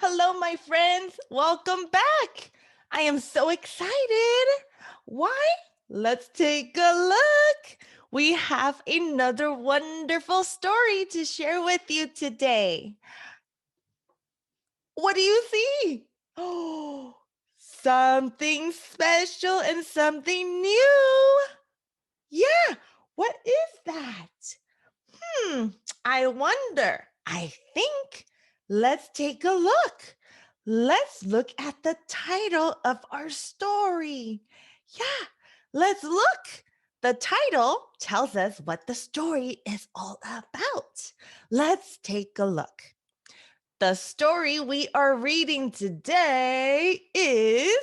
Hello, my friends. Welcome back. I am so excited. Why? Let's take a look. We have another wonderful story to share with you today. What do you see? Oh, something special and something new. Yeah, what is that? I wonder. I think. Let's take a look. Let's look at the title of our story. Yeah, let's look. The title tells us what the story is all about. Let's take a look. The story we are reading today is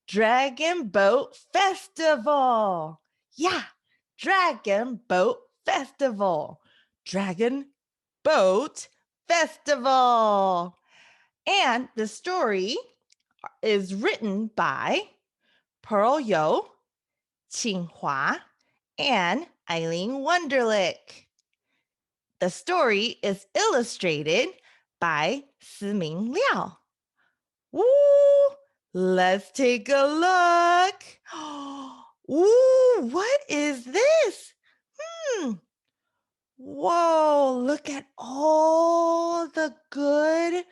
Dragon Boat Festival. Yeah, Dragon Boat Festival. Dragon Boat Festival. And the story is written by Pearl Yo, Qing Hua, and Eileen Wunderlich. The story is illustrated by Siming Liao. Woo! Let's take a look. Ooh, what is this? Whoa, look at all the goody.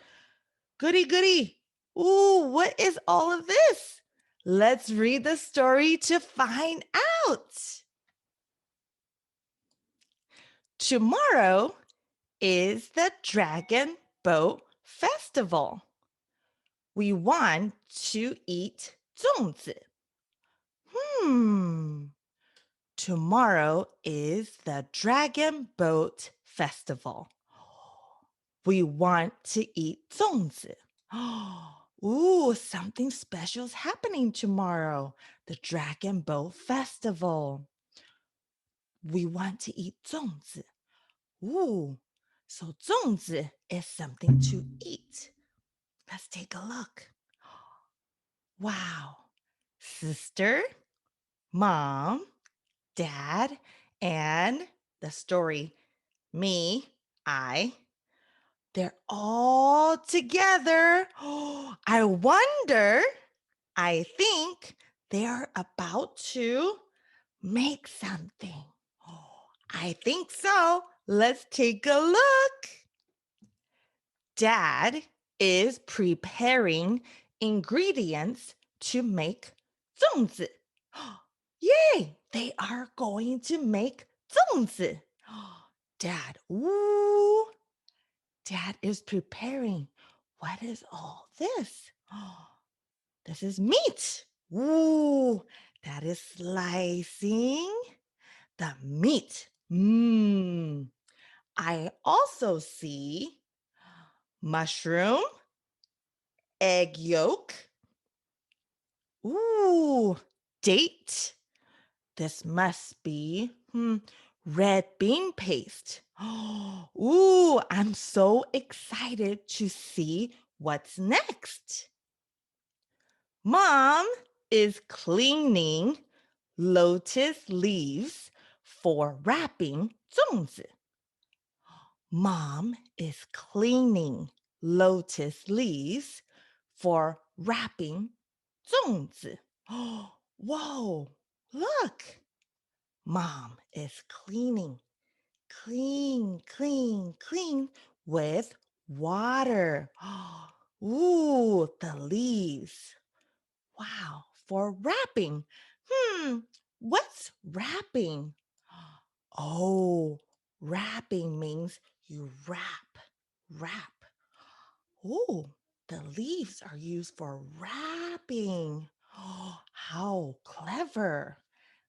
Ooh, what is all of this? Let's read the story to find out. Tomorrow is the Dragon Boat Festival. We want to eat 粽子. Tomorrow is the Dragon Boat Festival. We want to eat 粽子. Ooh, something special is happening tomorrow. The Dragon Boat Festival. We want to eat 粽子. Ooh, so 粽子 is something to eat. Let's take a look. Wow. Sister, mom, dad, and the story, me, they're all together. I wonder, I think they're about to make something. I think so. Let's take a look. Dad is preparing ingredients to make 粽子. Yay! They are going to make 粽子. Dad, ooh. Dad is preparing. What is all this? This is meat. Ooh, that is slicing the meat. I also see mushroom, egg yolk. Ooh, date. This must be red bean paste. Ooh, I'm so excited to see what's next. Mom is cleaning lotus leaves for wrapping 粽子. Mom is cleaning lotus leaves for wrapping 粽子. Whoa, look. Mom is clean with water. Ooh, the leaves. Wow, for wrapping. What's wrapping? Oh, wrapping means you wrap. Oh, the leaves are used for wrapping. Oh, how clever.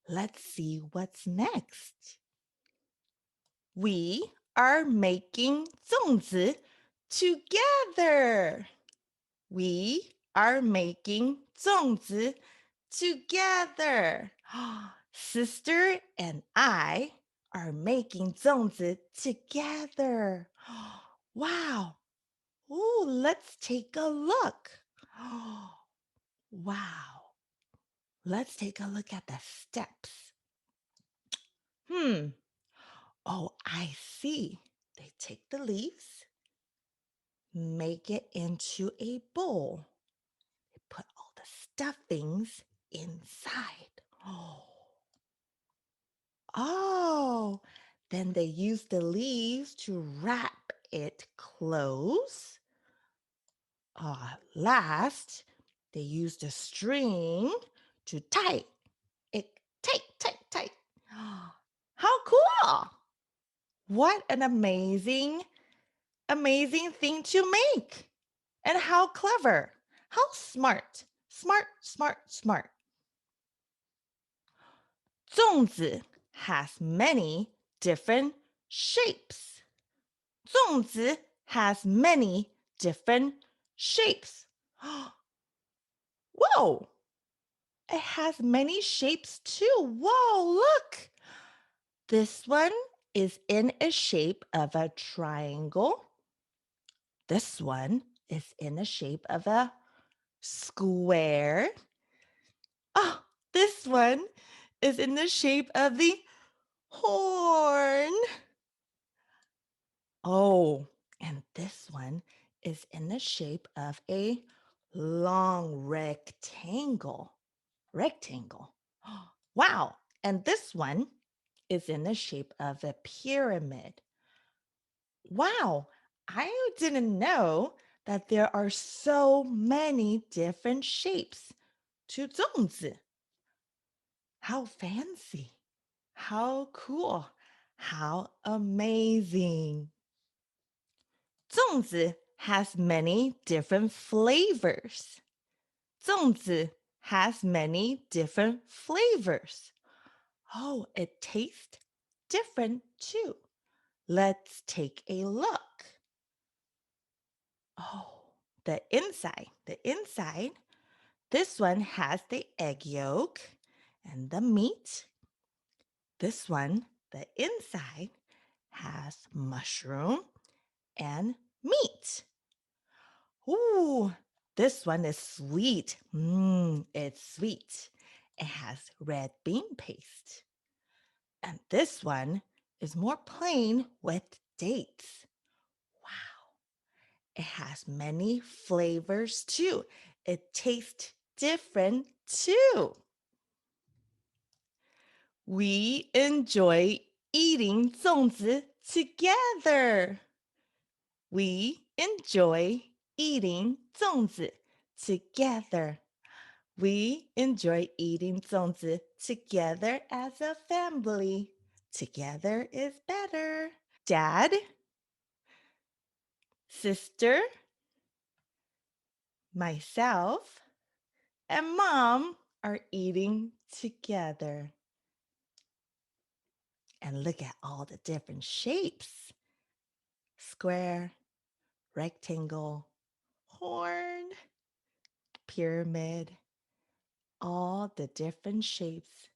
Let's see what's next. We are making 粽子 together. We are making 粽子 together. Sister and I are making 粽子 together. Wow. Ooh, let's take a look. Wow. Let's take a look at the steps. Oh, I see. They take the leaves, make it into a bowl. They put all the stuffings inside. Oh, then they use the leaves to wrap it close. Last, they use the string to tie it tight. How cool! What an amazing thing to make. And how clever. How smart. Smart. 粽子 has many different shapes. 粽子 has many different shapes. Whoa! It has many shapes too. Whoa, look! This one is in a shape of a triangle. This one is in a shape of a square. Oh, this one is in the shape of the horn. Oh, and this one is in the shape of a long rectangle. Wow. And this one is in the shape of a pyramid. Wow. I didn't know that there are so many different shapes to 粽子. How fancy. How cool. How amazing. 粽子 has many different flavors. 粽子 has many different flavors. Oh, it tastes different too. Let's take a look. Oh, the inside. This one has the egg yolk and the meat. This one, the inside, has mushroom and meat. Ooh, this one is sweet. It's sweet. It has red bean paste. And this one is more plain with dates. Wow. It has many flavors too. It tastes different too. We enjoy eating 粽子 together. We enjoy eating 粽子 together. We enjoy eating 粽子 together as a family. Together is better. Dad, sister, myself, and mom are eating together. And look at all the different shapes. Square, rectangle, horn, pyramid, all the different shapes,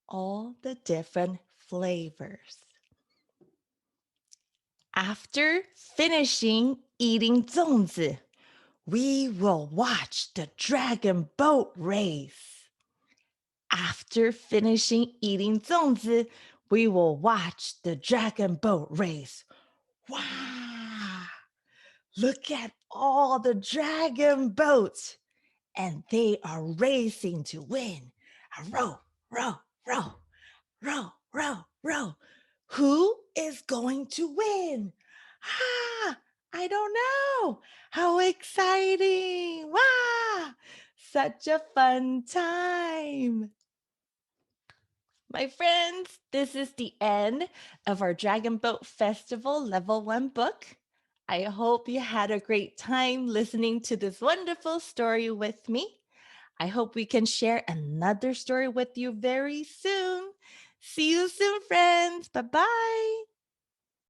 all the different flavors. After finishing eating 粽子, we will watch the dragon boat race. After finishing eating 粽子, we will watch the dragon boat race. Wow! Look at all the dragon boats, and they are racing to win. Row, row, row, row, row, row. Who is going to win? I don't know. How exciting. Wow. Such a fun time. My friends, this is the end of our Dragon Boat Festival Level 1 book. I hope you had a great time listening to this wonderful story with me. I hope we can share another story with you very soon. See you soon, friends. Bye-bye.